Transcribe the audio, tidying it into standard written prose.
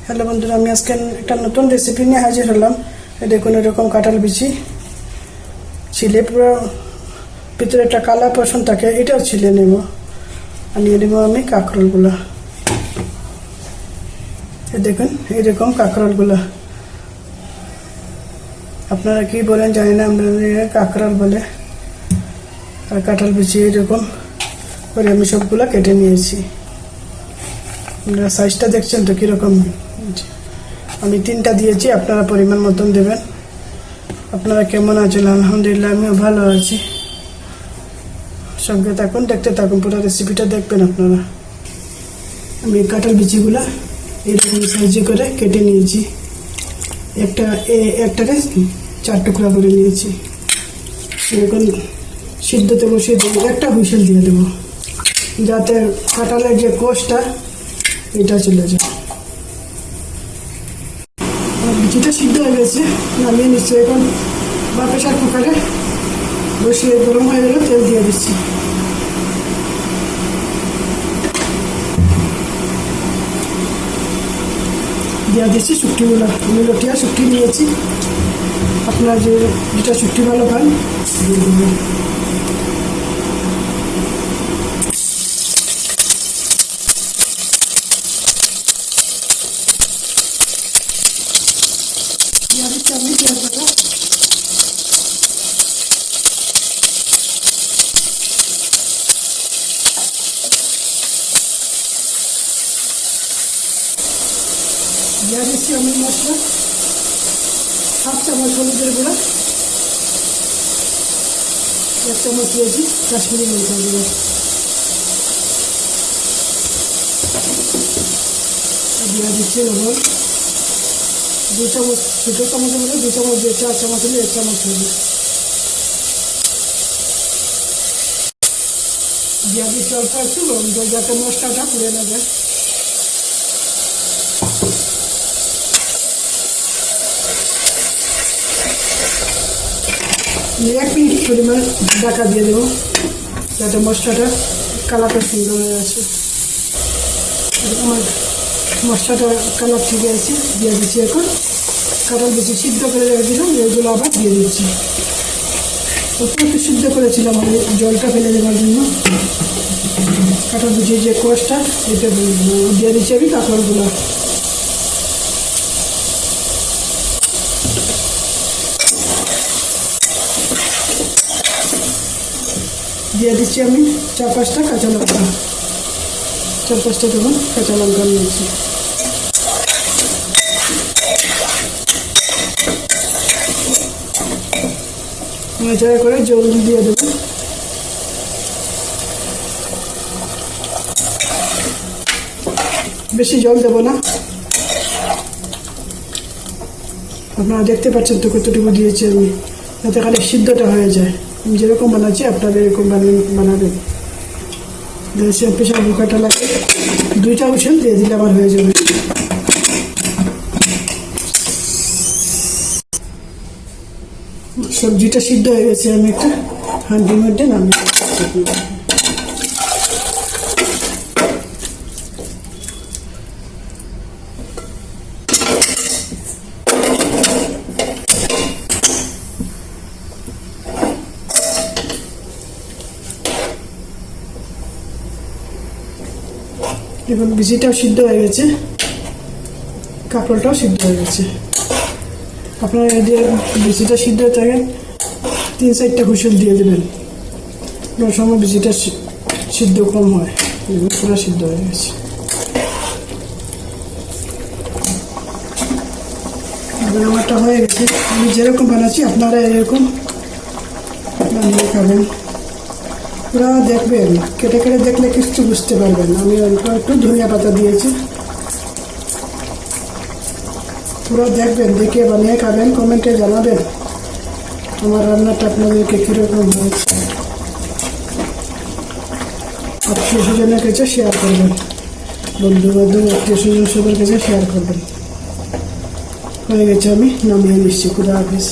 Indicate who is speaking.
Speaker 1: Hello বন্ধুরা, আমি আজকে একটা নতুন রেসিপি নিয়ে হাজির হলাম। দেখুন, এরকম কাঁঠাল বিচি ছিলে পুরো ভিতরে একটা কালা পোষণ থাকে, এটাও ছিলে নেব। আর নিয়ে নেব আমি কাঁকরোলগুলো। দেখুন এইরকম কাঁকরোলগুলো, আপনারা কি বলেন জানি না, আমরা কাঁকরোল বলে। আর কাঁঠাল বিচি এরকম করে আমি সবগুলো কেটে নিয়েছি। আপনারা সাইজটা দেখছেন তো কীরকম। আমি 3টা দিয়েছি, আপনারা পরিমাণ মতন দেবেন। আপনারা কেমন আছেন? আলহামদুলিল্লাহ, আমিও ভালো আছি। সঙ্গে থাকুন, দেখতে থাকুন, পুরো রেসিপিটা দেখবেন আপনারা। আমি কাঁঠাল বিচিগুলো এরকম সাইজে করে কেটে নিয়েছি। একটাকে 4 টুকরা করে নিয়েছি। এখন সিদ্ধতে বসিয়ে দেবো, একটা হুইসেল দিয়ে দেবো, যাতে কাঁঠালের যে কোষটা এটা চলে যায়। বিচিটা সিদ্ধ হয়ে গেছে, নামিয়ে নিচ্ছি। এখন বা প্রেশার কুকারে বসিয়ে গরম হয়ে গেলে তেল দিয়ে দিচ্ছি। দিয়ে দিচ্ছি শুটকিগুলো। আমি লটিয়া শুটকি নিয়েছি, আপনার যেটা শুটকি ভালো পান দিয়ে দেবেন। দিয়ে দিচ্ছি আমি পেঁয়াজ বাটা। দিয়ে দিচ্ছি আমি মশলা, 1/2 চামচ হলুদের গুঁড়া, 1 চামচ দিয়েছি কাশ্মীরি লঙ্কার গুঁড়ো, দিয়ে দিচ্ছি লবণ 2 চামচ। ছোটো চামচ হলে 2 চামচ দিয়ে, 4 চামচ হলে 1 চামচ হবে। দিয়ে দিচ্ছি অল্প একটু গরম জল, যাতে মশলাটা পুড়ে না যায়। 1 মিনিট পরিমাণ ঢাকা দিয়ে দেবো, যাতে মশলাটা কালারটা সুন্দর হয়ে আসে। আমার মশলাটা কালার ঠিক আছে, দিয়ে দিচ্ছি। এখন কাঁঠাল বিচি সিদ্ধ করে রেখেছিলাম, এগুলো আবার দিয়ে দিচ্ছি। একটু সিদ্ধ করেছিলাম আমি জলটা ফেলে দেওয়ার জন্য। কাঁঠাল বিচির যে কোষটা এটা দিয়ে দিচ্ছি আমি কাঁকরোলগুলো। দিয়ে দিচ্ছি আমি 4-5টা কাঁচা লঙ্কা। 4-5টা দেখুন কাঁচা লঙ্কা নিয়েছি। নাড়াচাড়া করে জল দিয়ে দেবো। বেশি জল দেবো না, আপনারা দেখতে পাচ্ছেন তো কতটুকু দিয়েছি আমি, যাতে খালি সিদ্ধটা হয়ে যায়। আমি যেরকম বানাচ্ছি আপনারা এরকম বানাবেন। প্রেশার কুকারটা লাগে, 2টা হুইসেল দিয়ে দিলে আমার হয়ে যাবে। সবজিটা সিদ্ধ হয়ে গেছে, আমি একটা হাঁড়ির মধ্যে নামিয়ে দেখুন বিচিটাও সিদ্ধ হয়ে গেছে, কাঁকরোলটাও সিদ্ধ হয়ে গেছে। আপনারা যদি বিচিটা সিদ্ধ থাকে 3-4টা হুইসেল দিয়ে দেবেন, কোনো সময় বিচিটা সিদ্ধ কম হয়। পুরো সিদ্ধ হয়ে গেছে। আমারটা হয়ে গেছে। আমি যেরকম বানাচ্ছি আপনারা এরকম বানিয়ে খাবেন। পুরো দেখবেন, কেটে কেটে দেখলে কিছু বুঝতে পারবেন। আমি অল্প একটু ধনিয়া পাতা দিয়েছি। পুরো দেখবেন, দেখে বানিয়ে খাবেন, কমেন্টে জানাবেন আমার রান্নাটা আপনাদেরকে কীরকম হয়েছে। আত্মীয়-স্বজনের কাছে শেয়ার করবেন, বন্ধু-বান্ধব আত্মীয়-স্বজন সবার কাছে শেয়ার করবেন। হয়ে গেছে, আমি নামিয়ে নিচ্ছি। খুদা হাফেজ।